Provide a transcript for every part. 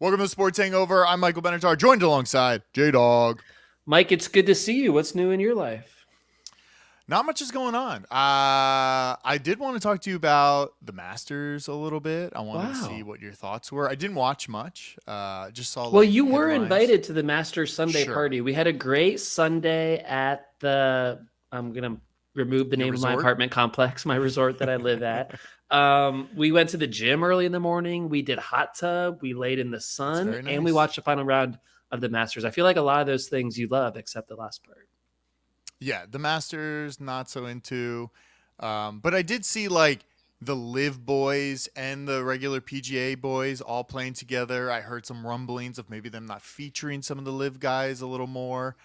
Welcome to Sports Hangover. I'm Michael Benatar, joined alongside J-Dog. Mike, it's good to see you. What's new in your life? Not much is going on. I did want to talk to you about the Masters a little bit. I wanted to see Wow. what your thoughts were. I didn't watch much. Just saw Well, like you were headlines. invited to the Masters Sunday Sure. party. We had a great Sunday at I'm going to remove the Your name of my resort? apartment complex, my resort that I live at. We went to the gym early in the morning. We did hot tub. We laid in the That's sun very and we nice. watched the final round of the Masters. I feel like a lot of those things you love, except the last part. Yeah, the Masters not so into. But I did see like the Live boys and the regular PGA boys all playing together. I heard some rumblings of maybe them not featuring some of the Live guys a little more.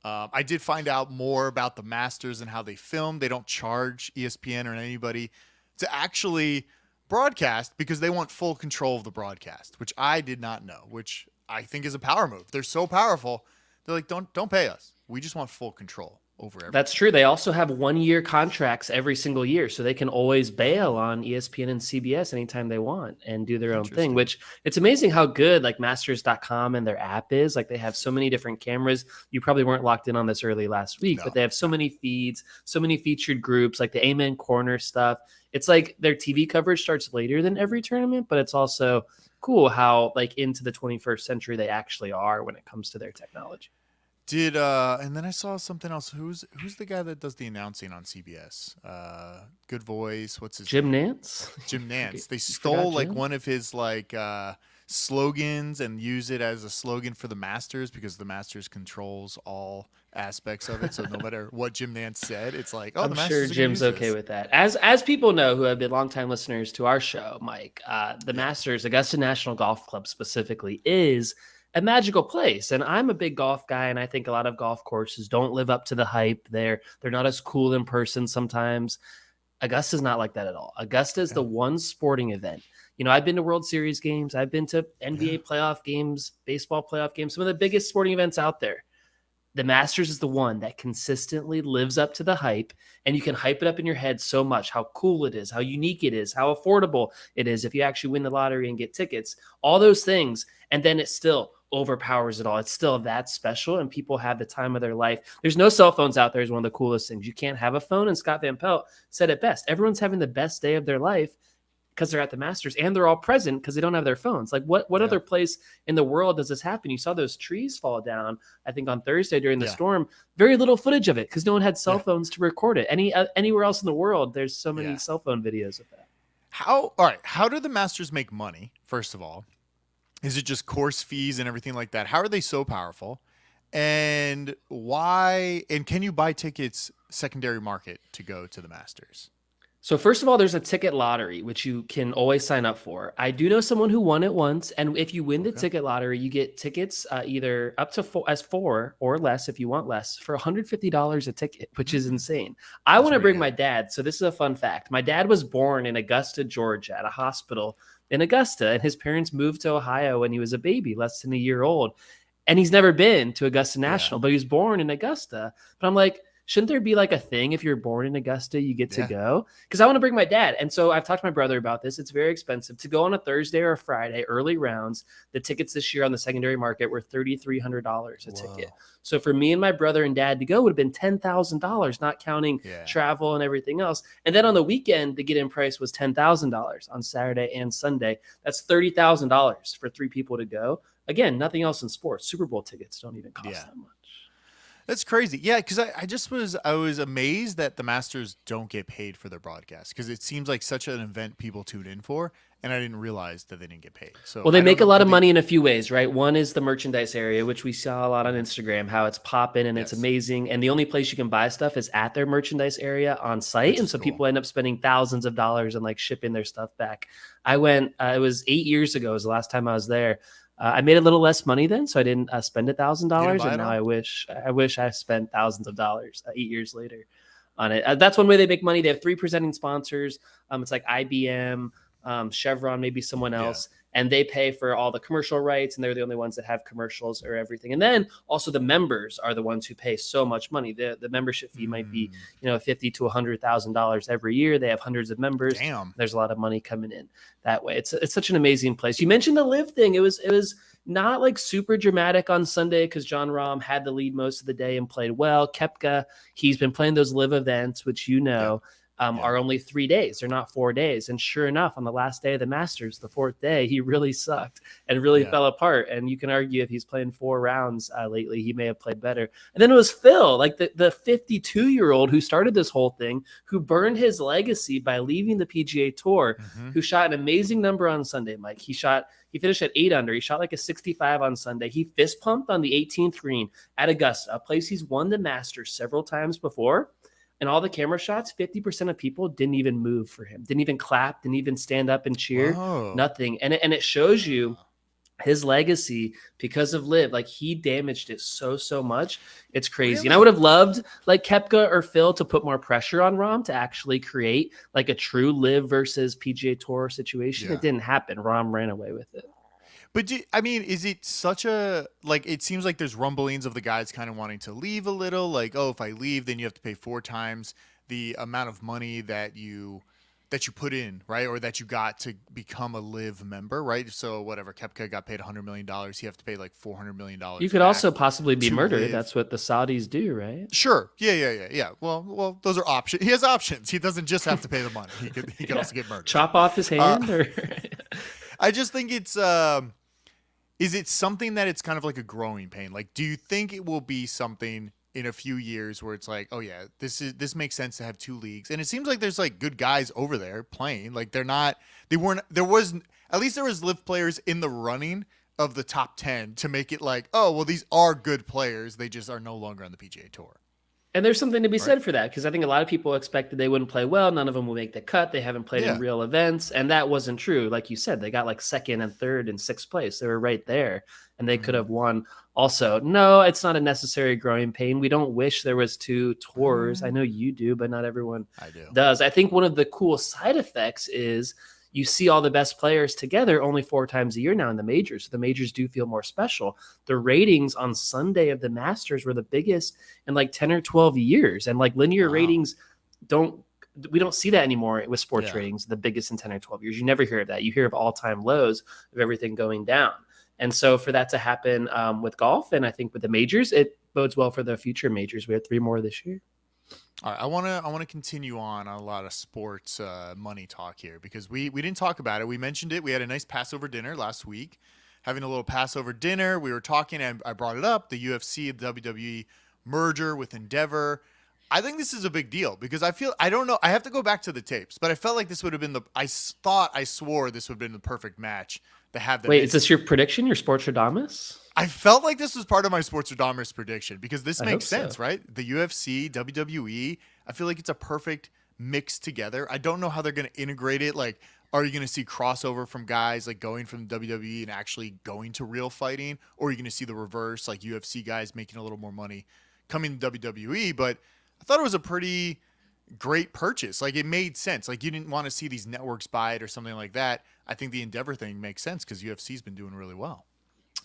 I did find out more about the Masters and how they film. They don't charge ESPN or anybody to actually broadcast because they want full control of the broadcast, which I did not know, which I think is a power move. They're so powerful. They're like, don't pay us. We just want full control over That's everything. true. They also have 1 year contracts every single year, so they can always bail Oh, on ESPN and CBS anytime they want and do their own thing, interesting. which it's amazing how good like masters.com and their app is. Like they have so many different cameras. You probably weren't locked in on this early last week, No, but they have so no. many feeds, so many featured groups, like the Amen Corner stuff. It's like their TV coverage starts later than every tournament, but it's also cool how like into the 21st century they actually are when it comes to their technology. Did and then I saw something else. Who's the guy that does the announcing on CBS? Good Voice. What's his Jim name? Nance? Jim Forget, Nance. They you forgot stole like Jim? one of his like slogans and use it as a slogan for the Masters because the Masters controls all aspects of it. So no matter what Jim Nance said, it's like, oh, I'm the sure Masters are going to Jim's use okay this. with that. As people know who have been longtime listeners to our show, Mike, the Yeah. Masters, Augusta National Golf Club specifically, is a magical place. And I'm a big golf guy, and I think a lot of golf courses don't live up to the hype. They're not as cool in person sometimes. Augusta's not like that at all. Augusta is Yeah. the one sporting event. You know, I've been to World Series games, I've been to Yeah. NBA playoff games, baseball playoff games, some of the biggest sporting events out there. The Masters is the one that consistently lives up to the hype, and you can hype it up in your head so much how cool it is, how unique it is, how affordable it is if you actually win the lottery and get tickets, all those things. And then it still overpowers it all. It's still that special, and people have the time of their life. There's no cell phones out there, is one of the coolest things. You can't have a phone, and Scott Van Pelt said it best. Everyone's having the best day of their life because they're at the Masters and they're all present because they don't have their phones. Like what Yeah. other place in the world does this happen? You saw those trees fall down, I think on Thursday during the Yeah. storm. Very little footage of it because no one had cell Yeah. phones to record it. Anywhere else in the world, there's so many Yeah. cell phone videos of that. How all right, how do the Masters make money, first of all? Is it just course fees and everything like that? How are they so powerful? And why and can you buy tickets secondary market to go to the Masters? So first of all, there's a ticket lottery which you can always sign up for. I do know someone who won it once, and if you win the Okay. ticket lottery, you get tickets either up to four or less if you want less for $150 a ticket, which is insane. I That's want to pretty bring my good. dad. So this is a fun fact. My dad was born in Augusta, Georgia, at a hospital in Augusta, and his parents moved to Ohio when he was a baby, less than a year old. And he's never been to Augusta Yeah. National, but he was born in Augusta. But I'm like, shouldn't there be like a thing if you're born in Augusta, you get to Yeah. go? Because I want to bring my dad. And so I've talked to my brother about this. It's very expensive to go on a Thursday or a Friday, early rounds. The tickets this year on the secondary market were $3,300 a ticket. Whoa. So for me and my brother and dad to go would have been $10,000, not counting Yeah. travel and everything else. And then on the weekend, the get-in price was $10,000 on Saturday and Sunday. That's $30,000 for three people to go. Again, nothing else in sports. Super Bowl tickets don't even cost Yeah. that much. That's crazy. Yeah, because I was amazed that the Masters don't get paid for their broadcast because it seems like such an event people tune in for, and I didn't realize that they didn't get paid. So Well, they I don't make a know. lot Do of they? money in a few ways, right? One is the merchandise area, which we saw a lot on Instagram, how it's popping and it's Yes, amazing. And the only place you can buy stuff is at their merchandise area on site. which And is so cool. people end up spending thousands of dollars and like shipping their stuff back. I went, it was 8 years ago, was the last time I was there. I made a little less money then, so I didn't spend You didn't $1,000. buy And it now all? I wish I spent thousands of dollars 8 years later on it. That's one way they make money. They have three presenting sponsors. It's like IBM, Chevron, maybe someone Yeah. else. and they pay for all the commercial rights, and they're the only ones that have commercials or everything. And then also the members are the ones who pay so much money. The membership fee might be, $50 to $100,000 every year. They have hundreds of members. Damn. There's a lot of money coming in that way. It's such an amazing place. You mentioned the live thing. It was not like super dramatic on Sunday because Jon Rahm had the lead most of the day and played well. Koepka, he's been playing those live events, which are only 3 days. They're not 4 days. And sure enough, on the last day of the Masters, the fourth day, he really sucked and really fell apart. And you can argue if he's playing 4 rounds lately, he may have played better. And then it was Phil, like the 52-year-old who started this whole thing, who burned his legacy by leaving the PGA Tour, who shot an amazing number on Sunday, Mike. He finished at 8 under. He shot like a 65 on Sunday. He fist pumped on the 18th green at Augusta, a place he's won the Masters several times before. And all the camera shots, 50% of people didn't even move for him, didn't even clap, didn't even stand up and cheer, nothing. And it shows you his legacy because of live. Like he damaged it so much. It's crazy. Really? And I would have loved like Koepka or Phil to put more pressure on Rahm to actually create like a true live versus PGA Tour situation. It didn't happen. Rahm ran away with it. But is it such a, like, it seems like there's rumblings of the guys kind of wanting to leave a little, like, oh, if I leave, then you have to pay 4 times the amount of money that you put in, right? Or that you got to become a live member, right? So whatever, Koepka got paid $100 million. You have to pay like $400 million. You could also possibly be murdered. Live. That's what the Saudis do, right? Sure. Yeah. Well, those are options. He has options. He doesn't just have to pay the money. He could also get murdered. Chop off his hand or... I just think it's, is it something that it's kind of like a growing pain? Like, do you think it will be something in a few years where it's like, oh yeah, this makes sense to have 2 leagues? And it seems like there's like good guys over there playing. Like there was live players in the running of the top 10 to make it like, oh, well, these are good players. They just are no longer on the PGA Tour. And there's something to be said for that, because I think a lot of people expected they wouldn't play well. None of them will make the cut. They haven't played in real events. And that wasn't true. Like you said, they got like 2nd and 3rd and 6th place. They were right there and they could have won also. No, it's not a necessary growing pain. We don't wish there was 2 tours. I know you do, but not everyone does. I think one of the cool side effects is you see all the best players together only 4 times a year now in the majors. So the majors do feel more special. The ratings on Sunday of the Masters were the biggest in like 10 or 12 years. And like linear ratings we don't see that anymore with sports ratings, the biggest in 10 or 12 years. You never hear of that. You hear of all-time lows of everything going down. And so for that to happen with golf, and I think with the majors, it bodes well for the future majors. We have 3 more this year. All right, I want to continue on a lot of sports money talk here because we didn't talk about it. We mentioned it. We had a nice Passover dinner last week, having a little Passover dinner. We were talking, and I brought it up, the UFC, the WWE merger with Endeavor. I think this is a big deal because I don't know. I have to go back to the tapes, but I felt like this would have been I swore this would have been the perfect match to have them. Wait, is this your prediction, your Sportstradamus? I felt like this was part of my Sportstradamus prediction because this makes sense, right? The UFC, WWE, I feel like it's a perfect mix together. I don't know how they're going to integrate it. Like, are you going to see crossover from guys like going from WWE and actually going to real fighting? Or are you going to see the reverse, like UFC guys making a little more money coming to WWE? But I thought it was a pretty great purchase. Like, it made sense. Like, you didn't want to see these networks buy it or something like that. I think the Endeavor thing makes sense because UFC's been doing really well.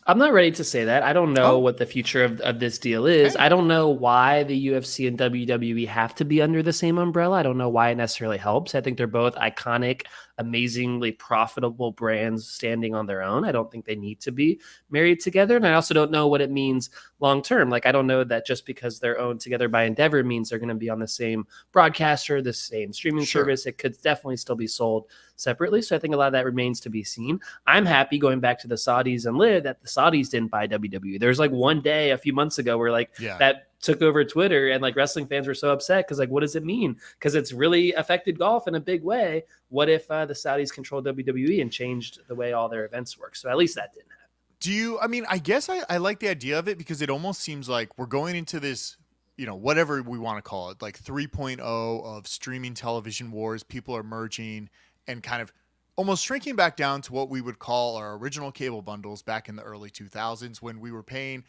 I'm not ready to say that. I don't know what the future of this deal is. I don't know why the UFC and WWE have to be under the same umbrella. I don't know why it necessarily helps. I think they're both iconic, amazingly profitable brands standing on their own. I don't think they need to be married together. And I also don't know what it means long term. Like, I don't know that just because they're owned together by Endeavor means they're going to be on the same broadcaster, the same streaming service. It could definitely still be sold separately. So I think a lot of that remains to be seen. I'm happy, going back to the Saudis and Liv, that the Saudis didn't buy WWE. There's like one day a few months ago where that took over Twitter and like wrestling fans were so upset because like, what does it mean? Because it's really affected golf in a big way. What if the Saudis controlled WWE and changed the way all their events work? So at least that didn't happen. I guess I like the idea of it because it almost seems like we're going into this, whatever we want to call it, like 3.0 of streaming television wars. People are merging and kind of almost shrinking back down to what we would call our original cable bundles back in the early 2000s when we were paying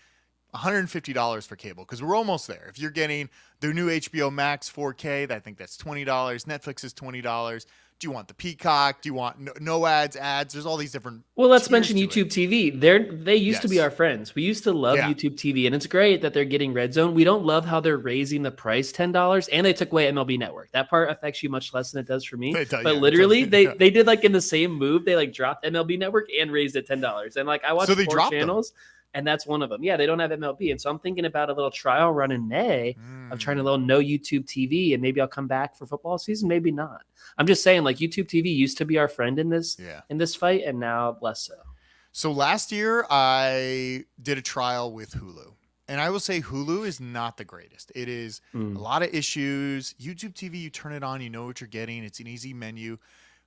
$150 for cable, because we're almost there. If you're getting the new HBO Max 4K, I think that's $20. Netflix is $20. Do you want the Peacock? Do you want no ads, ads? There's all these different Well, let's tiers mention to it. YouTube TV. They used to be Yes. our friends. We used to love Yeah. YouTube TV, and it's great that they're getting Red Zone. We don't love how they're raising the price $10, and they took away MLB Network. That part affects you much less than it does for me. It does, But yeah, it literally, does, they did like in the same move. They like dropped MLB Network and raised it $10. And like I watched So they 4 dropped them. channels, and that's one of them. Yeah, they don't have MLB, and so I'm thinking about a little trial run in May of trying a little no YouTube TV, and maybe I'll come back for football season, maybe not. I'm just saying, like YouTube TV used to be our friend in this fight, and now less so. So last year I did a trial with Hulu, and I will say Hulu is not the greatest. It is a lot of issues. YouTube TV, you turn it on, you know what you're getting. It's an easy menu.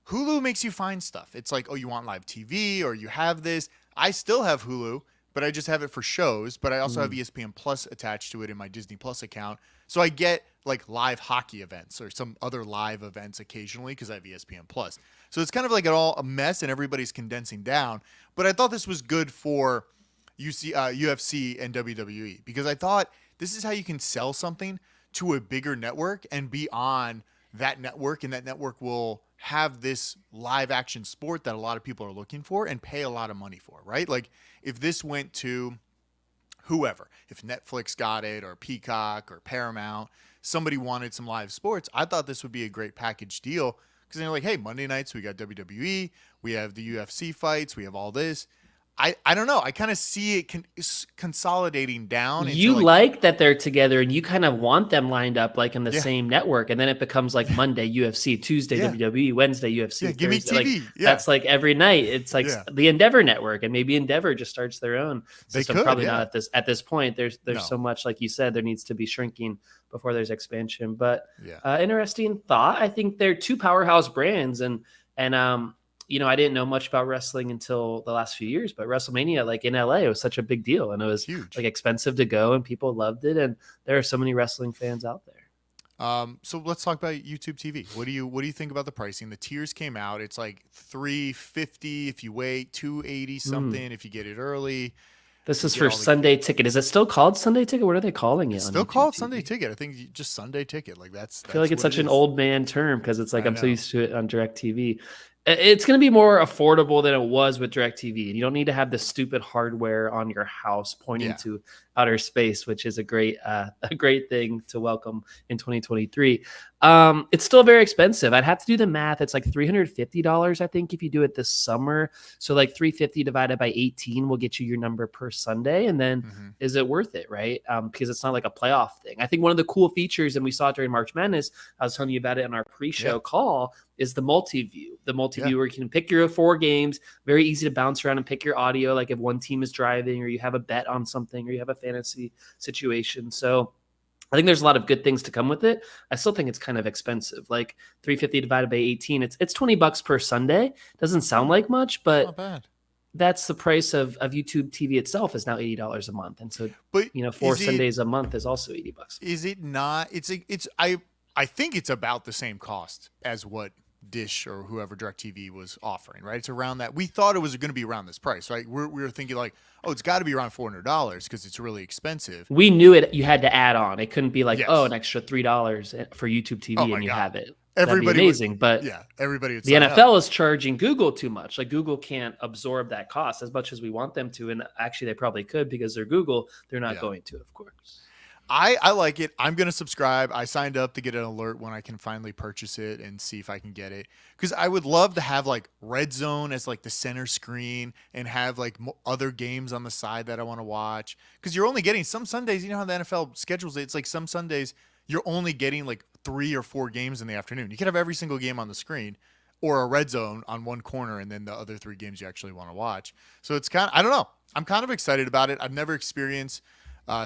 Hulu makes you find stuff. It's like, oh, you want live TV, or you have this. I still have Hulu, but I just have it for shows. But I also have ESPN Plus attached to it in my Disney Plus account. So I get like live hockey events or some other live events occasionally because I have ESPN Plus. So it's kind of like a mess, and everybody's condensing down. But I thought this was good for UFC and WWE, because I thought this is how you can sell something to a bigger network and be on that network, and that network will have this live action sport that a lot of people are looking for and pay a lot of money for, right? Like if this went to whoever, if Netflix got it, or Peacock or Paramount, somebody wanted some live sports, I thought this would be a great package deal, because they're like, hey, Monday nights we got WWE, we have the UFC fights, we have all this. I don't know. I kind of see it consolidating down. You like that they're together, and you kind of want them lined up like in the same network, and then it becomes like Monday UFC, Tuesday WWE, Wednesday UFC. Give me TV. Like, that's like every night. It's like the Endeavor Network, and maybe Endeavor just starts their own system. They could, probably not at this point. There's so much, like you said, there needs to be shrinking before there's expansion. But interesting thought. I think they're 2 powerhouse brands, and you know, I didn't know much about wrestling until the last few years, but WrestleMania, like in LA, it was such a big deal, and it was huge, like expensive to go, and people loved it. And there are so many wrestling fans out there. So let's talk about YouTube TV. What do you think about the pricing? The tiers came out. It's like $350 if you wait, $280 something if you get it early. This is for Sunday Ticket. Is it still called Sunday Ticket? What are they calling it? It's still called Sunday Ticket. I think just Sunday Ticket. Like that's I feel like it's such an old man term, because it's like I'm so used to it on DirecTV. It's going to be more affordable than it was with DirecTV. And you don't need to have the stupid hardware on your house pointing to outer space, which is a great thing to welcome in 2023. It's still very expensive. I'd have to do the math. It's like $350, I think, if you do it this summer. So like $350 divided by 18 will get you your number per Sunday. And then is it worth it, right? Because it's not like a playoff thing. I think one of the cool features, and we saw it during March Madness, I was telling you about it in our pre-show call, is the multi-view. The multi-view where you can pick your 4 games, very easy to bounce around and pick your audio, like if one team is driving, or you have a bet on something, or you have a fantasy situation. So I think there's a lot of good things to come with it. I still think it's kind of expensive. Like $350 divided by 18, it's $20 per Sunday. Doesn't sound like much, but not bad. That's the price of YouTube TV itself is now $80 a month. And so, but 4 Sundays a month is also $80. Is it not? I think it's about the same cost as what Dish or whoever DirecTV was offering, right? It's around that. We thought it was going to be around this price, right? We were thinking like, oh, it's got to be around $400 because it's really expensive. We knew it. You had to add on. It couldn't be like, an extra $3 for YouTube TV and you have it. Everybody That'd be amazing, but everybody would the NFL is charging Google too much. Like Google can't absorb that cost as much as we want them to, and actually they probably could because they're Google. They're not going to, of course. I like it. I'm going to subscribe. I signed up to get an alert when I can finally purchase it and see if I can get it. Because I would love to have like Red Zone as like the center screen and have like other games on the side that I want to watch. Because you're only getting some Sundays. You know how the NFL schedules it? It's like some Sundays you're only getting like 3 or 4 games in the afternoon. You can have every single game on the screen or a Red Zone on one corner and then the other 3 games you actually want to watch. So it's kind of, I don't know. I'm kind of excited about it. I've never experienced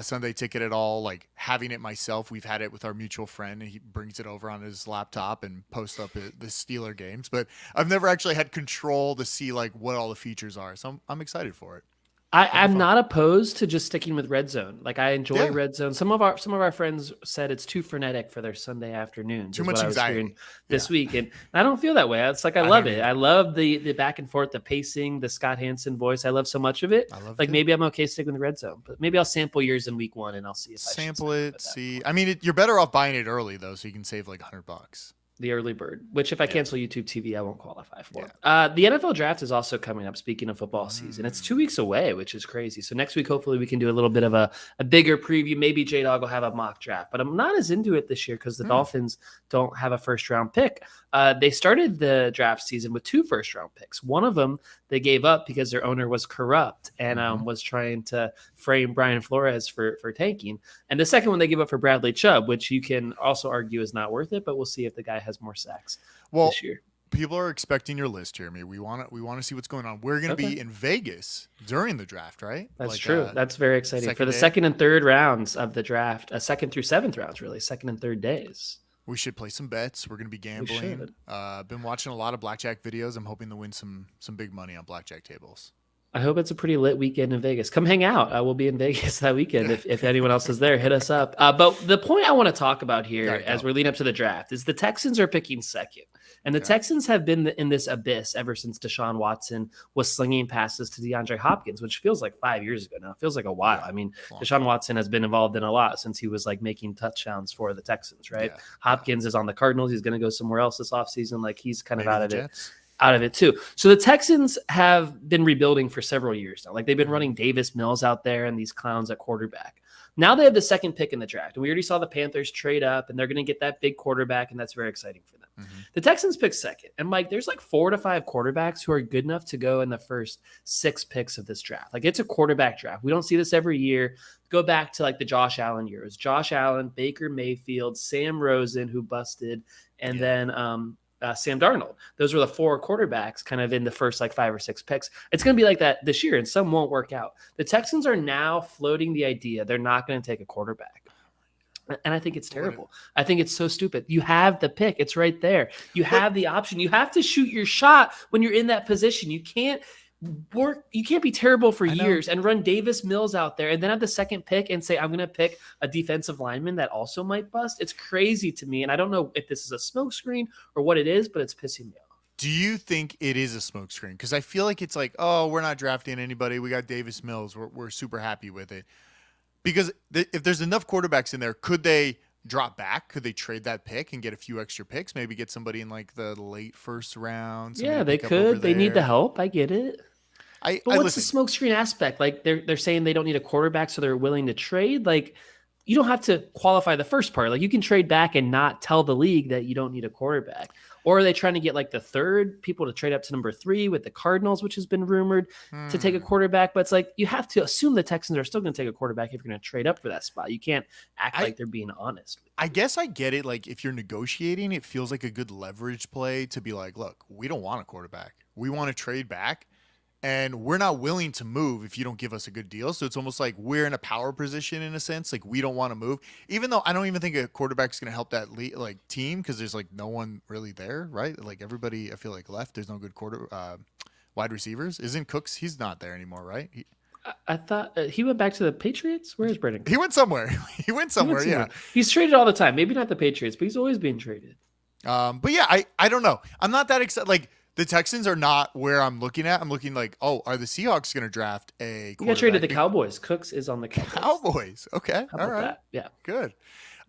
Sunday Ticket at all, like having it myself. We've had it with our mutual friend, and he brings it over on his laptop and posts up the Steeler games, but I've never actually had control to see like what all the features are. So I'm excited for it. I'm not opposed to just sticking with Red Zone. Like I enjoy Red Zone. Some of our friends said it's too frenetic for their Sunday afternoons. Too much anxiety this week, and I don't feel that way. It's like I love it. I love the back and forth, the pacing, the Scott Hansen voice. I love so much of it. Like maybe I'm okay sticking with Red Zone, but maybe I'll sample yours in week 1 and I'll see if I sample it. See, I mean, you're better off buying it early though, so you can save like $100. The early bird, which if I Yeah. cancel YouTube TV, I won't qualify for. Yeah. The NFL draft is also coming up. Speaking of football season, it's 2 weeks away, which is crazy. So next week, hopefully we can do a little bit of a bigger preview. Maybe J-Dog will have a mock draft, but I'm not as into it this year because the Dolphins don't have a first round pick. They started the draft season with 2 first round picks. One of them they gave up because their owner was corrupt and was trying to frame Brian Flores for tanking. And the second one they gave up for Bradley Chubb, which you can also argue is not worth it, but we'll see if the guy has more sacks this year. People are expecting your list, Jeremy. We want to see what's going on. We're going to be in Vegas during the draft, right? That's true. That's very exciting for the day? second and third rounds of the draft. Second through seventh rounds, really, second and third days. We should play some bets. We're going to be gambling. Been watching a lot of blackjack videos. I'm hoping to win some big money on blackjack tables. I hope it's a pretty lit weekend in Vegas. Come hang out. We'll be in Vegas that weekend. If anyone else is there, hit us up. But the point I want to talk about here as we're leading up to the draft is the Texans are picking second. And the Texans have been in this abyss ever since Deshaun Watson was slinging passes to DeAndre Hopkins, which feels like 5 years ago now. It feels like a while. I mean, Deshaun Watson has been involved in a lot since he was like making touchdowns for the Texans, right? Yeah. Hopkins is on the Cardinals. He's going to go somewhere else this offseason. Like he's kind of out of it too. So the Texans have been rebuilding for several years now. Like they've been running Davis Mills out there and these clowns at quarterback. Now they have the second pick in the draft. And we already saw the Panthers trade up and they're going to get that big quarterback. And that's very exciting for them. The Texans pick second. And Mike, there's like 4 to 5 quarterbacks who are good enough to go in the first 6 picks of this draft. Like it's a quarterback draft. We don't see this every year. Go back to like the Josh Allen years. Josh Allen, Baker Mayfield, Sam Rosen, who busted, and then Sam Darnold. Those were the 4 quarterbacks kind of in the first like 5 or 6 picks. It's going to be like that this year, and some won't work out. The Texans are now floating the idea they're not going to take a quarterback. And I think it's terrible. I think it's so stupid. You have the pick. It's right there. You have the option. You have to shoot your shot when you're in that position. You can't be terrible for years and run Davis Mills out there and then have the second pick and say, I'm going to pick a defensive lineman that also might bust. It's crazy to me. And I don't know if this is a smokescreen or what it is, but it's pissing me off. Do you think it is a smokescreen? Because I feel like it's like, oh, we're not drafting anybody. We got Davis Mills. We're super happy with it. Because if there's enough quarterbacks in there, could they drop back? Could they trade that pick and get a few extra picks? Maybe get somebody in like the late first round. Yeah, they could. They need the help. I get it. But what's the smokescreen aspect? Like they're saying they don't need a quarterback, so they're willing to trade. Like you don't have to qualify the first part. Like you can trade back and not tell the league that you don't need a quarterback. Or are they trying to get like the third people to trade up to number 3 with the Cardinals, which has been rumored to take a quarterback? But it's like you have to assume the Texans are still going to take a quarterback if you're going to trade up for that spot. You can't act like they're being honest. I guess I get it. Like if you're negotiating, it feels like a good leverage play to be like, look, we don't want a quarterback. We want to trade back. And we're not willing to move if you don't give us a good deal. So it's almost like we're in a power position in a sense. Like we don't want to move, even though I don't even think a quarterback is going to help that team because there's like no one really there, right? Like everybody, I feel like left. There's no good wide receivers. Isn't Cooks? He's not there anymore, right? I thought he went back to the Patriots. Where is Brandon Cooks? He went somewhere. Yeah. He's traded all the time. Maybe not the Patriots, but he's always being traded. But yeah, I don't know. I'm not that excited. Like. The Texans are not where I'm looking at. I'm looking like, oh, are the Seahawks going to draft a quarterback? You got traded the Cowboys. Cooks is on the Cowboys. Okay. All right. That? Yeah. Good.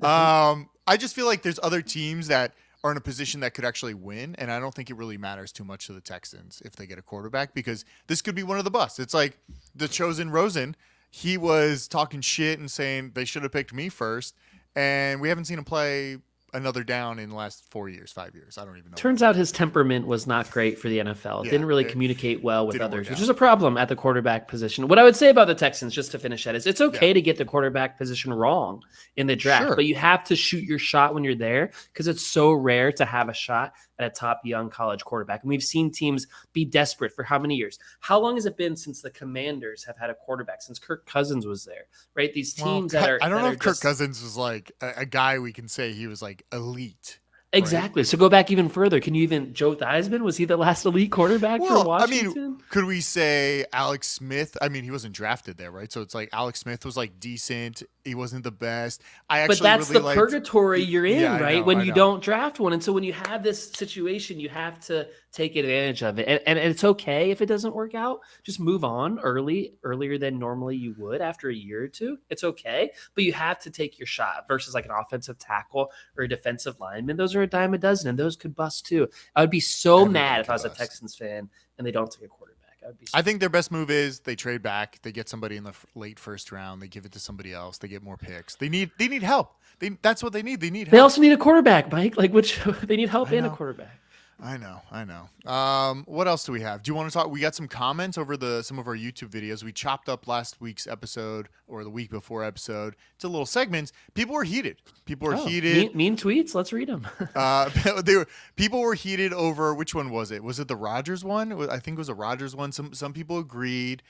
I just feel like there's other teams that are in a position that could actually win, and I don't think it really matters too much to the Texans if they get a quarterback because this could be one of the busts. It's like the chosen Rosen. He was talking shit and saying they should have picked me first, and we haven't seen him play another down in the last 4 years, 5 years. I don't even know. Turns out his temperament was not great for the NFL. Didn't really communicate well with others, which is a problem at the quarterback position. What I would say about the Texans, just to finish that, is it's okay to get the quarterback position wrong in the draft, but you have to shoot your shot when you're there because it's so rare to have a shot at a top young college quarterback. And we've seen teams be desperate for how many years? How long has it been since the Commanders have had a quarterback? Since Kirk Cousins was there, right? These teams I don't know if Kirk Cousins was like a guy we can say he was like elite. Exactly. Right? So go back even further. Can you even Joe Theismann? Was he the last elite quarterback for Washington? I mean, could we say Alex Smith? I mean, he wasn't drafted there, right? So it's like Alex Smith was like decent. He wasn't the best. But that's really the purgatory you're in, right? When you don't draft one. And so when you have this situation, you have to take advantage of it. And it's okay if it doesn't work out. Just move on earlier than normally you would after a year or two. It's okay. But you have to take your shot versus like an offensive tackle or a defensive lineman. Those are a dime a dozen, and those could bust too. I would be so Everybody mad if could I was a bust. Texans fan and they don't take a quarterback. I would be. So I think their best move is they trade back. They get somebody in the late first round. They give it to somebody else. They get more picks. They need help. That's what they need. They need help. They also need a quarterback, Mike. Like which they need help I and a know. quarterback. I know. What else do we have? Do you want to talk? We got some comments over some of our YouTube videos. We chopped up last week's episode or the week before episode to little segments. People were heated. People were heated. Mean tweets. Let's read them. People were heated over which one was it? Was it the Rodgers one? I think it was a Rodgers one. Some people agreed.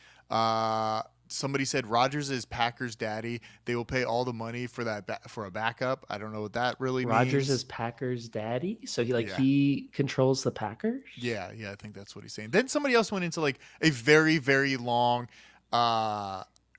Somebody said Rodgers is Packers daddy. They will pay all the money for that for a backup. I don't know what that really means. Rodgers is Packers daddy, so he controls the Packers. Yeah, I think that's what he's saying. Then somebody else went into like a very, very long,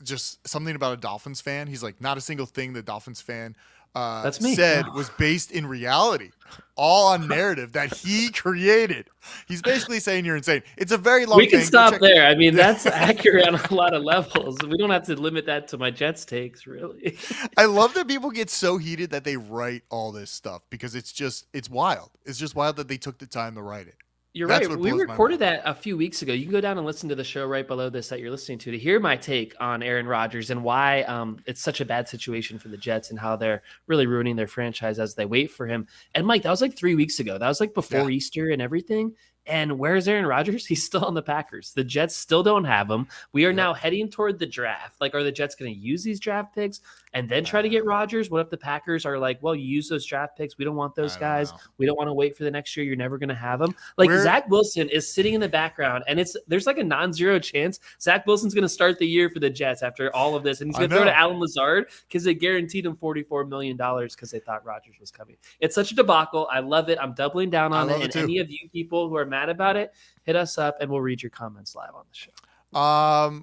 just something about a Dolphins fan. He's like, not a single thing the Dolphins fan That's me. said was based in reality, all on narrative that he created. He's basically saying you're insane. It's a very long. We can stop there. I mean, that's accurate on a lot of levels. We don't have to limit that to my Jets takes, really. I love that people get so heated that they write all this stuff because it's wild. It's just wild that they took the time to write it. You're That's right. what We blows my recorded mind. that a few weeks ago. You can go down and listen to the show right below this that you're listening to hear my take on Aaron Rodgers and why it's such a bad situation for the Jets and how they're really ruining their franchise as they wait for him. And Mike, that was like 3 weeks ago. That was like before Easter and everything. And where's Aaron Rodgers? He's still on the Packers. The Jets still don't have him. We are now heading toward the draft. Like, are the Jets going to use these draft picks and then try to get Rodgers? What if the Packers are like, well, you use those draft picks. We don't want those guys. We don't want to wait for the next year. You're never going to have them. Like, Zach Wilson is sitting in the background, and there's like a non-zero chance Zach Wilson's going to start the year for the Jets after all of this. And he's going to throw to Alan Lazard because they guaranteed him $44 million because they thought Rodgers was coming. It's such a debacle. I love it. I'm doubling down on it. And any of you people who are mad about it, hit us up and we'll read your comments live on the show.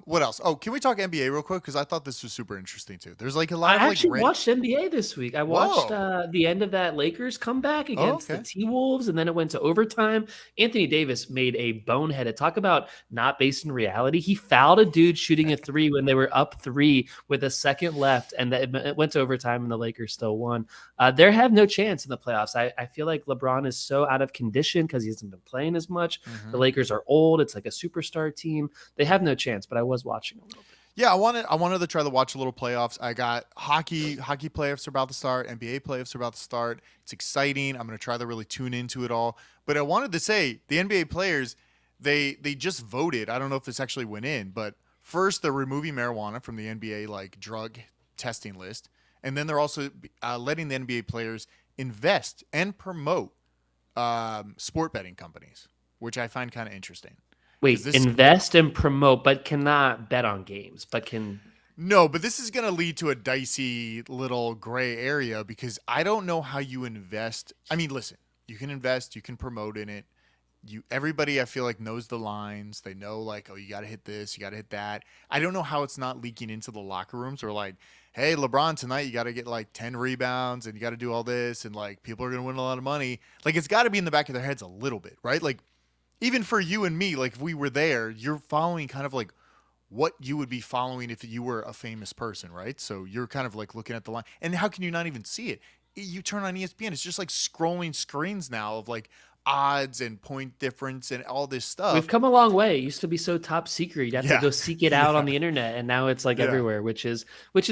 What else? Oh, can we talk NBA real quick? Because I thought this was super interesting too. There's like a lot. I actually watched NBA this week. I watched the end of that Lakers comeback against the T-Wolves, and then it went to overtime. Anthony Davis made a boneheaded talk about not based in reality. He fouled a dude shooting a three when they were up 3 with a second left, and it went to overtime, and the Lakers still won. They have no chance in the playoffs. I feel like LeBron is so out of condition because he hasn't been playing as much. The Lakers are old. It's like a superstar team. They have no chance, but I was watching a little bit. Yeah, I wanted to try to watch a little playoffs. I got hockey playoffs are about to start, NBA playoffs are about to start. It's exciting. I'm going to try to really tune into it all. But I wanted to say the NBA players, they just voted. I don't know if this actually went in, but first they're removing marijuana from the NBA like drug testing list, and then they're also letting the NBA players invest and promote sport betting companies, which I find kind of interesting. Wait, invest and promote, but cannot bet on games, but can... No, but this is going to lead to a dicey little gray area because I don't know how you invest. I mean, listen, you can invest, you can promote in it. Everybody, I feel like, knows the lines. They know, like, oh, you got to hit this, you got to hit that. I don't know how it's not leaking into the locker rooms or like, hey, LeBron, tonight you got to get like 10 rebounds and you got to do all this and like people are going to win a lot of money. Like, it's got to be in the back of their heads a little bit, right? Like, even for you and me, like if we were there, you're following kind of like what you would be following if you were a famous person, right? So you're kind of like looking at the line. And how can you not even see it? You turn on ESPN, it's just like scrolling screens now of like odds and point difference and all this stuff. We've come a long way. It used to be so top secret. You'd have to go seek it out on the internet. And now it's like everywhere, which is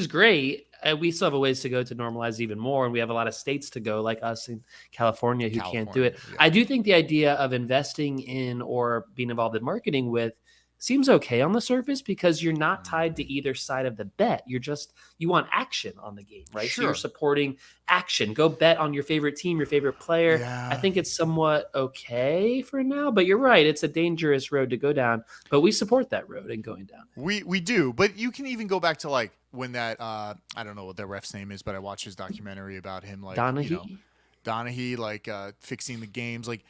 great. We still have a ways to go to normalize even more. And we have a lot of states to go like us in California who can't do it. Yeah. I do think the idea of investing in or being involved in marketing with seems okay on the surface because you're not tied to either side of the bet. You want action on the game, right? Sure. So you're supporting action. Go bet on your favorite team, your favorite player. Yeah. I think it's somewhat okay for now, but you're right. It's a dangerous road to go down, but we support that road and going down. We do, but you can even go back to like when that, I don't know what the ref's name is, but I watched his documentary about him, like Donaghy, like fixing the games. Like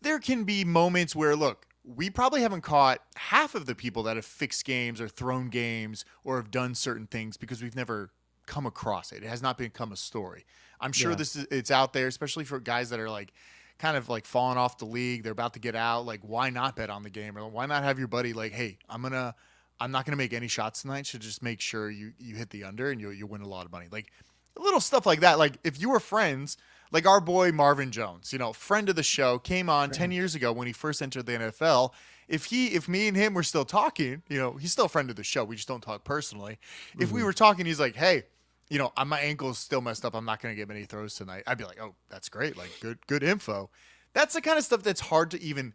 there can be moments where, look, we probably haven't caught half of the people that have fixed games or thrown games or have done certain things because we've never come across it. It has not become a story. I'm sure it's out there, especially for guys that are like kind of like falling off the league. They're about to get out. Like, why not bet on the game? Or why not have your buddy like, hey, I'm not gonna make any shots tonight. So just make sure you hit the under and you win a lot of money. Like little stuff like that. Like if you were friends, like our boy Marvin Jones, friend of the show, came on 10 Right. years ago when he first entered the NFL. If me and him were still talking, he's still a friend of the show. We just don't talk personally. If we Mhm. were talking, he's like, "Hey, my ankle's still messed up. I'm not going to get many throws tonight." I'd be like, "Oh, that's great. Like good info." That's the kind of stuff that's hard to even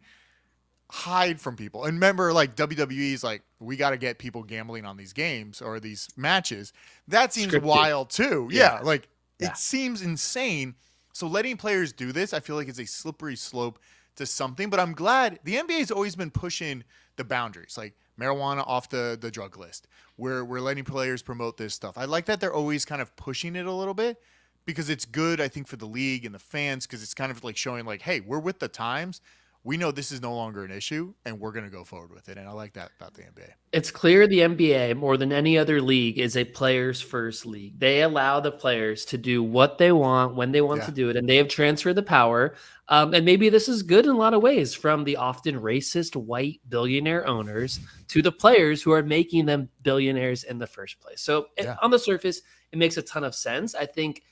hide from people. And remember, like WWE's like, we got to get people gambling on these games or these matches. That seems Scripted. wild too. Yeah. Yeah, like Yeah. it seems insane. So letting players do this, I feel like it's a slippery slope to something. But I'm glad the NBA has always been pushing the boundaries, like marijuana off the drug list. We're letting players promote this stuff. I like that they're always kind of pushing it a little bit because it's good, I think, for the league and the fans because it's kind of like showing like, hey, we're with the times. We know this is no longer an issue, and we're going to go forward with it. And I like that about the NBA. It's clear the NBA, more than any other league, is a players first league. They allow the players to do what they want when they want Yeah, to do it, and they have transferred the power. And maybe this is good in a lot of ways, from the often racist white billionaire owners to the players who are making them billionaires in the first place. So yeah, on the surface, it makes a ton of sense. I think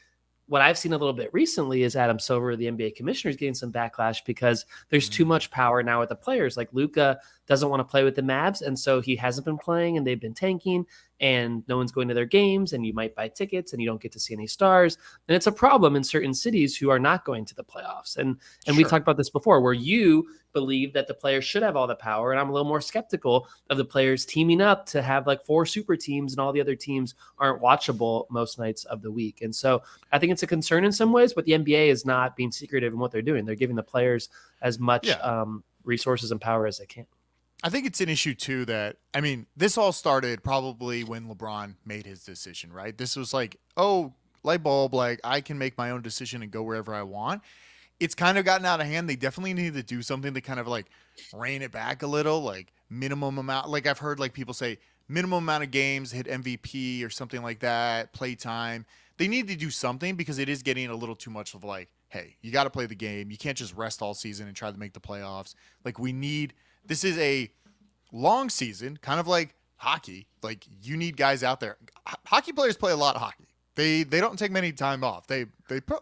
what I've seen a little bit recently is Adam Silver, the NBA commissioner, is getting some backlash because there's too much power now with the players. Like Luka doesn't want to play with the Mavs, and so he hasn't been playing, and they've been tanking, and no one's going to their games, and you might buy tickets, and you don't get to see any stars, and it's a problem in certain cities who are not going to the playoffs. And we sure. talked about this before, where you believe that the players should have all the power, and I'm a little more skeptical of the players teaming up to have like 4 super teams, and all the other teams aren't watchable most nights of the week. And so I think it's a concern in some ways, but the NBA is not being secretive in what they're doing. They're giving the players as much Yeah. resources and power as they can. I think it's an issue too that I mean, this all started probably when LeBron made his decision, right? This was like, oh, light bulb, like I can make my own decision and go wherever I want. It's kind of gotten out of hand. They definitely need to do something to kind of like rein it back a little, like minimum amount. Like I've heard like people say minimum amount of games, hit MVP or something like that, play time. They need to do something because it is getting a little too much of like, hey, you got to play the game. You can't just rest all season and try to make the playoffs. Like we need this is a long season, kind of like hockey. Like you need guys out there. Hockey players play a lot of hockey. They don't take many time off. They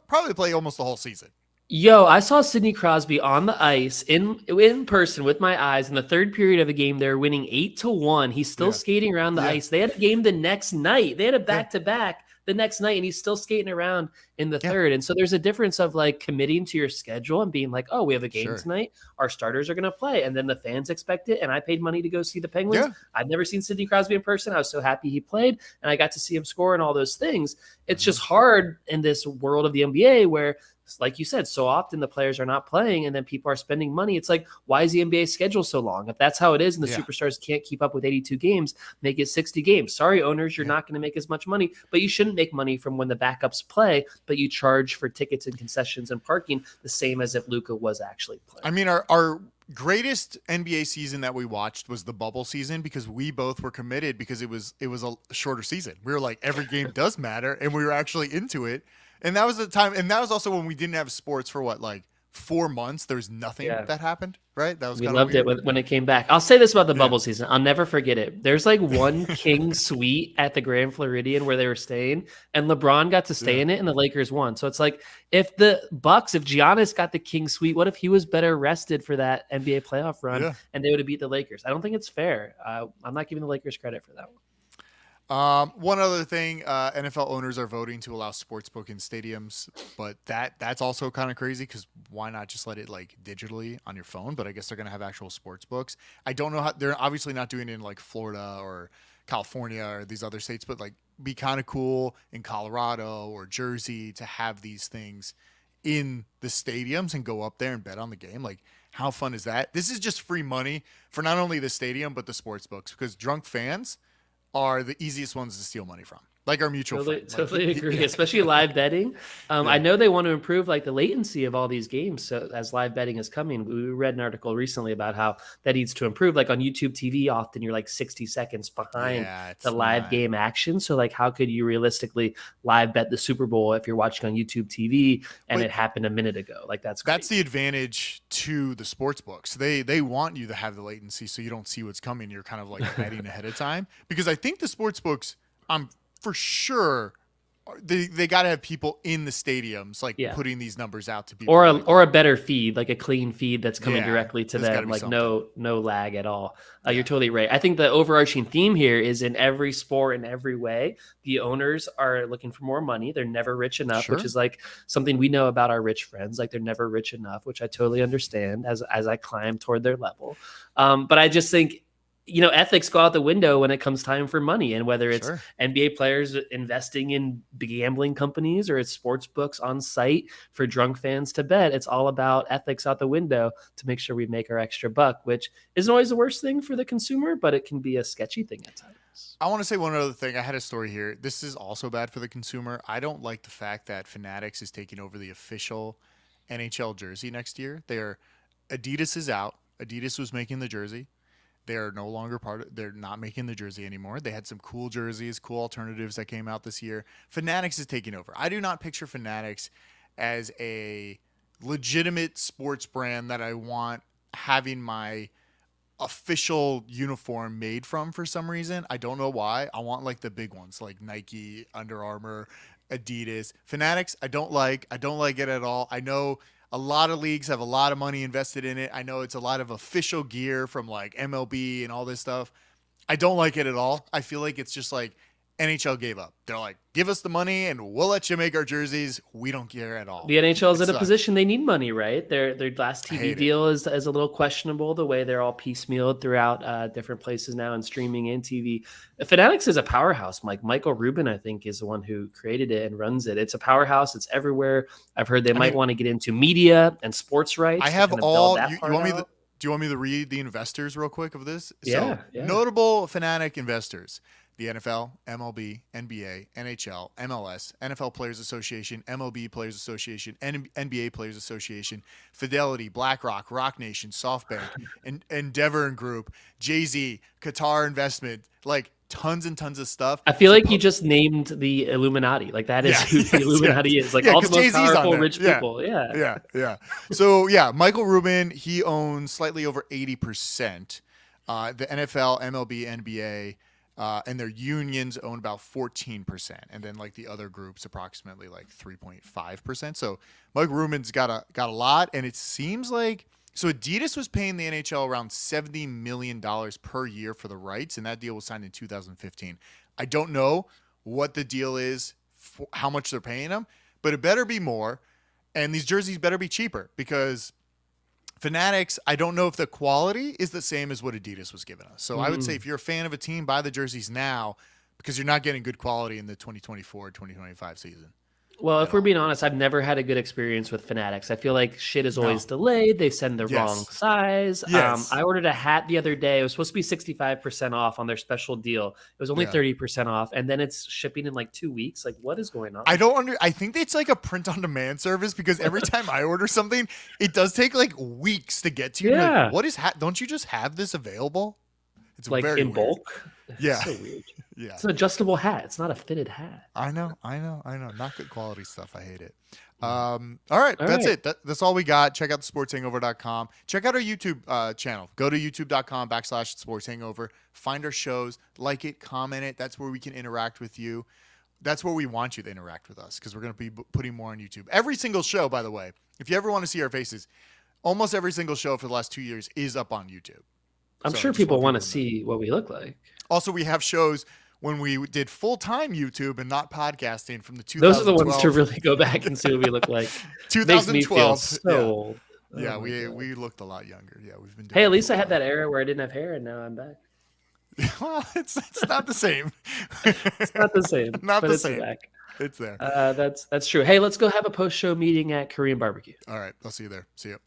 probably play almost the whole season. Yo, I saw Sidney Crosby on the ice in person with my eyes in the third period of a game. They're winning 8-1. He's still Yeah. skating around the Yeah. ice. They had a game the next night. They had a Yeah. back to back the next night, and he's still skating around in the Yeah. third. And so there's a difference of like committing to your schedule and being like, oh, we have a game Sure. tonight. Our starters are going to play, and then the fans expect it. And I paid money to go see the Penguins. Yeah. I've never seen Sidney Crosby in person. I was so happy he played, and I got to see him score and all those things. It's just hard in this world of the NBA where, like you said, so often the players are not playing and then people are spending money. It's like, why is the NBA schedule so long? If that's how it is and the Yeah. superstars can't keep up with 82 games, make it 60 games. Sorry, owners, you're Yeah. not going to make as much money, but you shouldn't make money from when the backups play, but you charge for tickets and concessions and parking the same as if Luka was actually playing. I mean, our greatest NBA season that we watched was the bubble season because we both were committed because it was a shorter season. We were like every game does matter, and we were actually into it. And that was the time, and that was also when we didn't have sports for what, like 4 months. There's nothing Yeah. that happened, right? That was We kind of loved it weird. when it came back. I'll say this about the Yeah. bubble season. I'll never forget it. There's like one king suite at the Grand Floridian where they were staying, and LeBron got to stay Yeah. in it, and the Lakers won. So it's like if Giannis got the king suite, what if he was better rested for that NBA playoff run, Yeah. and they would have beat the Lakers? I don't think it's fair. I'm not giving the Lakers credit for that one. One other thing, NFL owners are voting to allow sportsbook in stadiums, but that's also kind of crazy because why not just let it like digitally on your phone? But I guess they're gonna have actual sports books. I don't know how they're obviously not doing it in like Florida or California or these other states, but like be kind of cool in Colorado or Jersey to have these things in the stadiums and go up there and bet on the game. Like how fun is that? This is just free money for not only the stadium but the sports books because drunk fans are the easiest ones to steal money from, like our mutual Totally, friend. totally Like, agree. Especially live betting. I know they want to improve like the latency of all these games. So as live betting is coming, we read an article recently about how that needs to improve. Like on YouTube TV, often you're like 60 seconds behind yeah, it's the live not- game action. So like, how could you realistically live bet the Super Bowl if you're watching on YouTube TV and Wait. it happened a minute ago? Like that's That's the advantage to the sports books. They want you to have the latency so you don't see what's coming. You're kind of like betting ahead of time because I think the sports books, I'm for sure, they got to have people in the stadiums like Yeah. putting these numbers out to people. Or like, a better feed, like a clean feed that's coming Yeah, directly to there's gotta them, be like something. no lag at all. Yeah. You're totally right. I think the overarching theme here is in every sport, in every way, the owners are looking for more money. They're never rich enough, which Sure. is like something we know about our rich friends. Like they're never rich enough, which I totally understand as I climb toward their level. But I just think, ethics go out the window when it comes time for money, and whether it's Sure. NBA players investing in gambling companies or it's sports books on site for drunk fans to bet, it's all about ethics out the window to make sure we make our extra buck, which isn't always the worst thing for the consumer, but it can be a sketchy thing at times. I want to say one other thing. I had a story here. This is also bad for the consumer. I don't like the fact that Fanatics is taking over the official NHL jersey next year. Adidas is out. Adidas was making the jersey. They are no longer they're not making the jersey anymore. They had some cool jerseys, cool alternatives that came out this year. Fanatics is taking over. I do not picture Fanatics as a legitimate sports brand that I want having my official uniform made from for some reason. I don't know why. I want like the big ones like Nike, Under Armour, Adidas. Fanatics, I don't like. I don't like it at all. I know a lot of leagues have a lot of money invested in it. I know it's a lot of official gear from like MLB and all this stuff. I don't like it at all. I feel like it's just like NHL gave up. They're like, give us the money and we'll let you make our jerseys. We don't care at all. The NHL is It in a sucks. position they need money, right? Their last I TV hate it. deal is a little questionable, the way they're all piecemealed throughout different places now and streaming and TV. Fanatics is a powerhouse. Michael Rubin, I think, is the one who created it and runs it. It's a powerhouse. It's everywhere. I've heard they might want to get into media and sports rights. I to have kind of all. build that You part want me? out. Do you want me to read the investors real quick of this? Yeah, So yeah. notable Fanatic investors: the NFL, MLB, NBA, NHL, MLS, NFL Players Association, MLB Players Association, NBA Players Association, Fidelity, BlackRock, Rock Nation, SoftBank, and Endeavor Group, Jay-Z, Qatar Investment, like tons and tons of stuff. I feel like you just named the Illuminati. Like that is who the Illuminati is. Like all the 'cause most Jay-Z's on powerful there. rich people. Yeah. Yeah. So yeah, Michael Rubin, he owns slightly over 80%. The NFL, MLB, NBA, and their unions own about 14%, and then like the other groups approximately like 3.5%. So Mike Rubin's got a lot, and it seems like so Adidas was paying the NHL around $70 million per year for the rights, and that deal was signed in 2015. I don't know what the deal is, how much they're paying them, but it better be more, and these jerseys better be cheaper because Fanatics, I don't know if the quality is the same as what Adidas was giving us. So I would say if you're a fan of a team, buy the jerseys now because you're not getting good quality in the 2024-2025 season. Well, if we're being honest, I've never had a good experience with Fanatics. I feel like shit is always delayed. They send the wrong size. Yes. I ordered a hat the other day. It was supposed to be 65% off on their special deal. It was only 30% off, and then it's shipping in like 2 weeks. Like, what is going on? I think it's like a print-on-demand service because every time I order something, it does take like weeks to get to you. Yeah. Like, what is Don't you just have this available? It's like very in weird. bulk. Yeah. It's so weird. Yeah. It's an adjustable hat. It's not a fitted hat. I know. Not good quality stuff. I hate it. All right. That's it. That's all we got. Check out thesportshangover.com. Check out our YouTube channel. Go to youtube.com/sportshangover. Find our shows. Like it. Comment it. That's where we can interact with you. That's where we want you to interact with us because we're going to be putting more on YouTube. Every single show, by the way, if you ever want to see our faces, almost every single show for the last 2 years is up on YouTube. I'm So sure just people want to know. see what we look like. Also, we have shows when we did full-time YouTube and not podcasting from the 2012. Those are the ones to really go back and see what we look like. Makes me feel 2012. so old. Yeah, Oh my God. we looked a lot younger. Yeah, we've been doing Hey, it at least for I a had while. that era where I didn't have hair, and now I'm back. Well, it's not the same. It's not the same. Not but the it's same. back. It's there. That's true. Hey, let's go have a post-show meeting at Korean Barbecue. All right, I'll see you there. See you.